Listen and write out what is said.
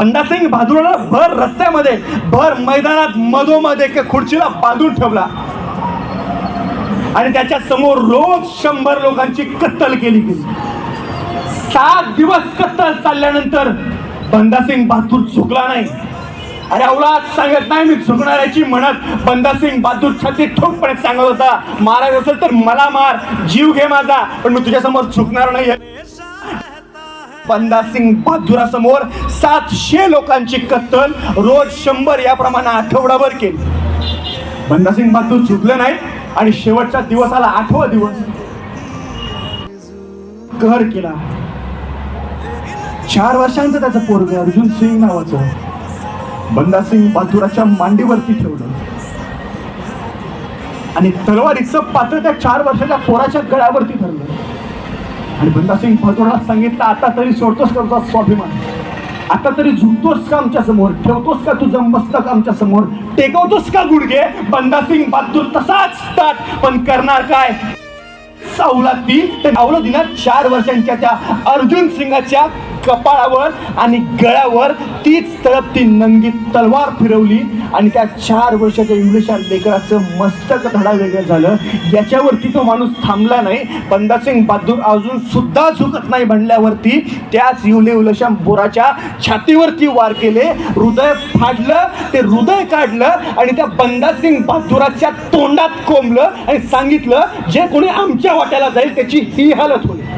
बंदासिंग बहादूरला भर रस्त्यामध्ये भर मैदानात मधोमध एका खुर्चीला बांधून ठेवला आणि त्याच्या समोर रोज 100 लोकांची कत्तल केली गेली. 7 दिवस कत्तल चालल्यानंतर बंदासिंग बहादूर झुकला नाही. अरे अवलाद सांगत नाही मी झुकणार याची म्हणत बंदासिंग बहादूर छाती ठोकपणे सांगत होता, मारायचं असेल तर मला मार, जीव घे माझा, पण मी तुझ्यासमोर झुकणार नाही. बंदासिंग बहादुरासमोर 700 लोकांची कत्तल रोज 100 याप्रमाणे आठवडाभर केली. बंदासिंग बहादूर झुकले नाही आणि शेवटचा दिवस आला, 8वा दिवस. कहर केला. 4 वर्षांचं त्याचं पोरग अर्जुन सिंग नावाचं बंदासिंग बहादुराच्या मांडीवरती ठेवलं आणि तलवारीचं पात्र त्या 4 वर्षाच्या पोराच्या गळ्यावरती धरलं आणि बंदासिंग बहादूरला सांगितलं, आता तरी सोडतोस का तुझा स्वाभिमान, आता तरी झुकतोस का आमच्या समोर, ठेवतोस का तुझं मस्तक आमच्या समोर, टेकवतोस का गुडघे. बंदासिंग बहादूर तसाच ताट, पण करणार काय. अवलादीनं 4 वर्षांच्या त्या अर्जुन सिंगाच्या कपाळावर आणि गळ्यावर तीच तळपती नंगी तलवार फिरवली आणि त्या 4 वर्षाच्या इंग्लिशा लेकराचं मस्तक धडा वेगळं झालं. याच्यावरती तो माणूस थांबला नाही. बंदासिंग बहादूर अजून सुद्धा झुकत नाही म्हणल्यावरती त्याच इवलेशा बोराच्या छातीवरती वार केले. हृदय फाडलं, ते हृदय काढलं आणि त्या बंदासिंग बहादुराच्या तोंडात कोंबलं आणि सांगितलं, जे कोणी आमच्या वाट्याला जाईल त्याची ही हालत होईल.